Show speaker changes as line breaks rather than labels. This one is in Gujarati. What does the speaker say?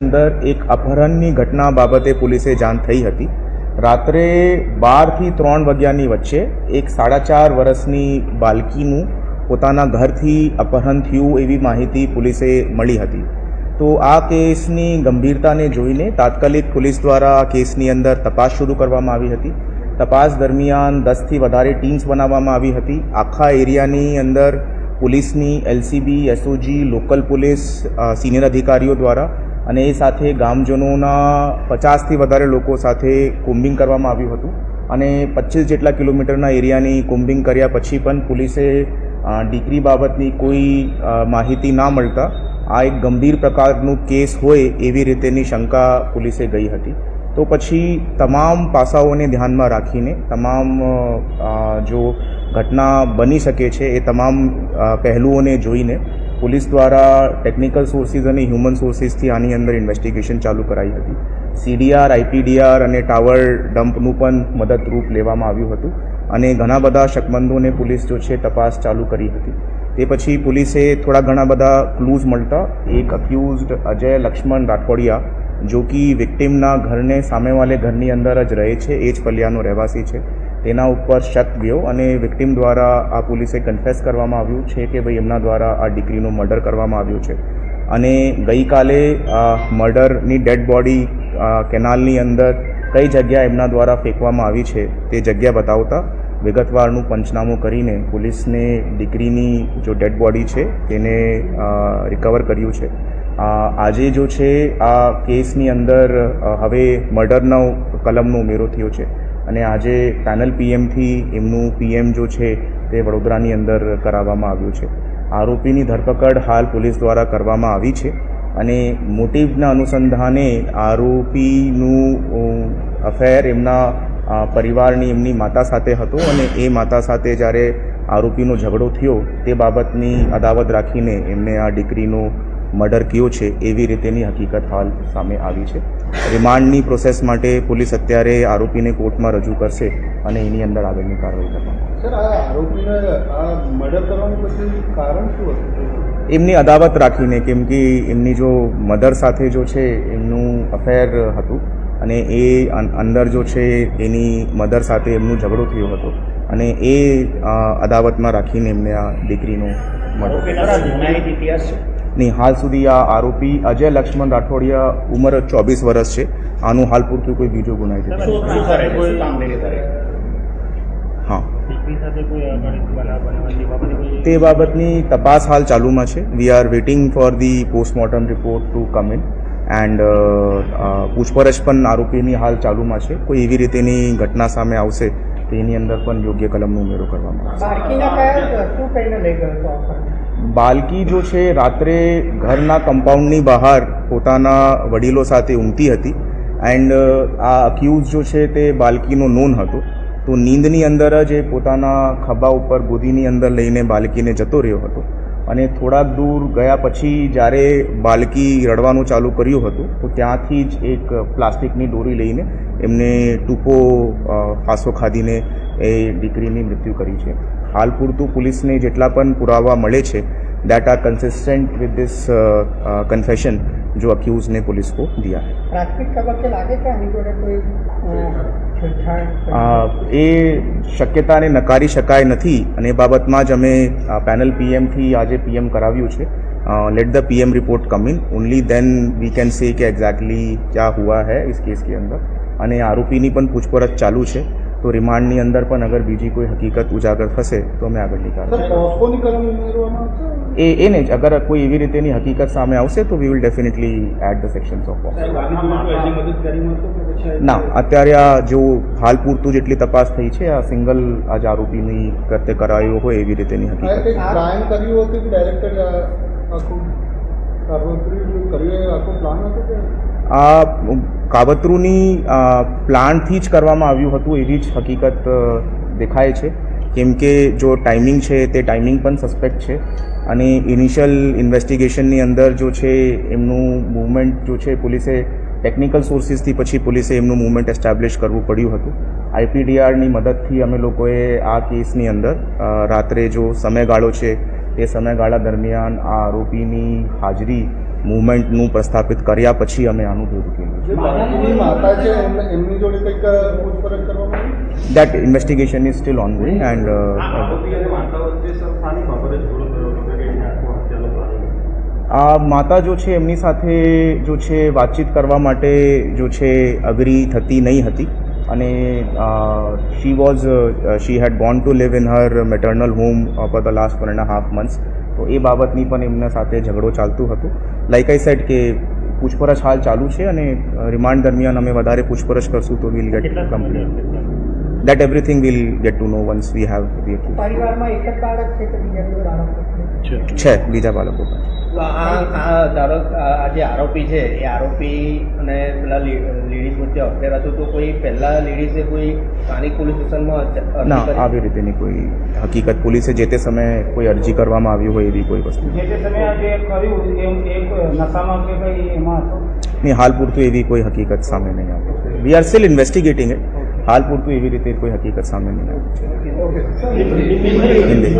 અંદર એક અપહરણની ઘટના બાબતે પોલીસે જાણ થઈ હતી. રાત્રે 12 થી 3 વાગ્યાની વચ્ચે એક 4.5 વર્ષની બાળકીનું પોતાના ઘરથી અપહરણ થયું એવી માહિતી પોલીસે મળી હતી. તો આ કેસની ગંભીરતાને જોઈને તાત્કાલિક પોલીસ દ્વારા આ કેસની અંદર તપાસ શરૂ કરવામાં આવી હતી. તપાસ દરમિયાન 10થી વધારે ટીમ્સ બનાવવામાં આવી હતી. આખા એરિયાની અંદર પોલીસની LCB, SOG, local police, senior અધિકારીઓ દ્વારા અને એ સાથે ગામજનોના 50થી વધારે લોકો સાથે કોમ્બિંગ કરવામાં આવ્યું હતું. અને 25 જેટલા કિલોમીટરના એરિયાની કોમ્બિંગ કર્યા પછી પણ પોલીસે દીકરી બાબતની કોઈ માહિતી ના મળતા આ એક ગંભીર પ્રકારનું કેસ હોય એવી રીતેની શંકા પોલીસે ગઈ હતી. તો પછી તમામ પાસાઓને ધ્યાનમાં રાખીને તમામ જો ઘટના બની શકે છે એ તમામ પહેલુઓને જોઈને પોલીસ દ્વારા ટેકનિકલ સોર્સિસ અને હ્યુમન સોર્સિસથી આની અંદર ઇન્વેસ્ટિગેશન ચાલુ કરાઈ હતી. સીડીઆર, આઈપીડીઆર અને ટાવર ડમ્પનું પણ મદદરૂપ લેવામાં આવ્યું હતું અને ઘણા બધા શકમંદોને પોલીસ જો છે તપાસ ચાલુ કરી હતી. તે પછી પોલીસે થોડા ઘણા બધા ક્લૂઝ મળતા એક અક્યુઝડ અજય લક્ષ્મણ રાઠોડિયા જો કે વિક્ટિમના ઘરને સામેવાલે ઘરની અંદર જ રહે છે, એ જ ફલિયાનો રહેવાસી છે, તેના ઉપર શક ગયો અને વિક્ટિમ દ્વારા આ પોલીસે કન્ફેસ કરવામાં આવ્યું છે કે ભાઈ એમના દ્વારા આ દીકરીનું મર્ડર કરવામાં આવ્યું છે. અને ગઈકાલે મર્ડરની ડેડ બોડી કેનાલની અંદર કઈ જગ્યા એમના દ્વારા ફેંકવામાં આવી છે તે જગ્યા બતાવતા વિગતવારનું પંચનામું કરીને પોલીસને દીકરીની જો ડેડ બોડી છે તેને રિકવર કર્યું છે. આજે જો છે આ કેસની અંદર હવે મર્ડરનો કલમનો ઉમેરો થયો છે અને આજે પેનલ પીએમથી એમનું પીએમ જો છે તે વડોદરાની અંદર કરાવવામાં આવ્યું છે. આરોપીની ધરપકડ હાલ પોલીસ દ્વારા કરવામાં આવી છે અને મોટિવના અનુસંધાને આરોપીનું અફેર એમના પરિવારની એમની માતા સાથે હતો અને એ માતા સાથે જ્યારે આરોપીનો ઝઘડો થયો તે બાબતની અદાવત રાખીને એમને આ દીકરીનો મર્ડર કર્યો છે એવી રીતેની હકીકત હાલ સામે આવી છે. રિમાન્ડની પ્રોસેસ માટે પોલીસ અત્યારે આરોપીને કોર્ટમાં રજૂ કરશે અને એની અંદર આગળની કાર્યવાહી કરવામાં.
સર, આ આરોપીને આ મર્ડર કરવાનું પછી કારણ શું હતું?
એમની અદાવત રાખીને, કેમ કે એમની જો મધર સાથે જો છે એમનું અફેર હતું અને એ અંદર જો છે એની મધર સાથે એમનું ઝઘડો થયો હતો અને એ અદાવતમાં રાખીને એમને આ દીકરીનો મર્ડર. નહીં, હાલ સુધી આ આરોપી અજય લક્ષ્મણ રાઠોડિયા ઉંમર 24 વર્ષ છે. આનું હાલ પૂરતું કોઈ બીજો ગુનાહિત હા તે બાબતની તપાસ હાલ ચાલુમાં છે. We are waiting for the postmortem report to come in and પૂછપરછ પણ આરોપીની હાલ ચાલુમાં છે. કોઈ એવી રીતેની ઘટના સામે આવશે તો એની અંદર પણ યોગ્ય કલમનો ઉમેરો કરવામાં આવશે. બાળકી જો છે રાત્રે ઘરના કમ્પાઉન્ડની બહાર પોતાના વડીલો સાથે ઊંઘતી હતી એન્ડ આ અક્યુઝ જો છે તે બાળકીનો નોન હતો. તો નીંદની અંદર જ એ પોતાના ખભા ઉપર ગોદીની અંદર લઈને બાળકીને જતો રહ્યો હતો અને થોડાક દૂર ગયા પછી જ્યારે બાળકી રડવાનું ચાલુ કર્યું હતું તો ત્યાંથી જ એક પ્લાસ્ટિકની દોરી લઈને એમને ટૂંકો ફાંસો ખાધીને એ દીકરીની મૃત્યુ કરી છે. હાલ પૂરતું પોલીસને જેટલા પણ પુરાવા મળે છે that are consistent with this confession जो अक्यूज ने पुलिस को दिया है.
प्राथमिक तबक्के लागे क्या आनी जोड़े कोई
એ શક્યતાને નકારી શકાય નથી અને એ બાબતમાં જ અમે પેનલ પીએમથી આજે પીએમ કરાવ્યું છે. Let the PM report come in, only then we can say कि एग्जैक्टली क्या हुआ है इस केस के अंदर. અને આરોપીની પણ પૂછપરછ ચાલુ છે. તો રિમાન્ડની અંદર પણ અગર બીજી કોઈ હકીકત ઉજાગર થશે તો અમે આગળની કાર્યવાહી એને જ અગર કોઈ એવી રીતેની હકીકત સામે આવશે તો we will definitely add the sections of ના. અત્યારે આ જો હાલ પૂરતું જેટલી તપાસ થઈ છે આ સિંગલ આજ આરોપીની કૃત્ય કરાયો હોય એવી રીતેની હકીકત. આ કાવતરૂની પ્લાનથી જ કરવામાં આવ્યું હતું એવી જ હકીકત દેખાય છે. કેમ કે જો ટાઈમિંગ છે તે ટાઈમિંગ પણ સસ્પેક્ટ છે અને ઇનિશિયલ ઇન્વેસ્ટિગેશનની અંદર જો છે એમનું મૂવમેન્ટ જો છે પોલીસે ટેકનિકલ સોર્સિસથી પછી પોલીસે એમનું મૂવમેન્ટ એસ્ટાબ્લિશ કરવું પડ્યું હતું. આઈપીડીઆરની મદદથી અમે લોકોએ આ કેસની અંદર રાત્રે જો સમયગાળો છે એ સમયગાળા દરમિયાન આ આરોપીની હાજરી મૂવમેન્ટનું પ્રસ્થાપિત કર્યા પછી અમે આનું ભેગું કર્યું
જે બાળકીની માતા છે એમની જોડે કંઈક પૂછપરછ કરવામાં આવી?
That investigation is still on going and આ માતા જો છે એમની સાથે જો છે વાતચીત કરવા માટે જો છે અગ્રી થતી નહીં હતી અને she had gone to live in her maternal home for the last 1.5 months. તો એ બાબતની પણ એમના સાથે ઝઘડો ચાલતું હતું. લાઈક આઈ સેડ કે પૂછપરછ હાલ ચાલુ છે અને રિમાન્ડ દરમિયાન અમે વધારે પૂછપરછ કરશું તો will get complete. That everything will get to know once we have the accused.
પરિવારમાં એક જ બાળક છે કે બીજા કોઈ બાળકો
છે બીજા બાળકો પણ.
તો આ જે આરોપી છે એ આરોપી અને પેલા લેડીઝ વચ્ચે અફેર હતું તો કોઈ પહેલા લેડીઝે કોઈ સ્થાનિક પોલીસ સ્ટેશનમાં
ના આવી રીતેની કોઈ હકીકત પોલીસે જે તે સમયે કોઈ અરજી કરવામાં આવી હોય એવી કોઈ વસ્તુ
જે તે સમયે જે કર્યું એમ એક નશામાં કે કંઈ એમાં હતો?
નહીં, હાલ પૂરતું એવી કોઈ હકીકત સામે નહીં આવી. We are still investigating it. હાલ પૂરતું એવી રીતે કોઈ હકીકત સામે નહીં આવી. હિન્દી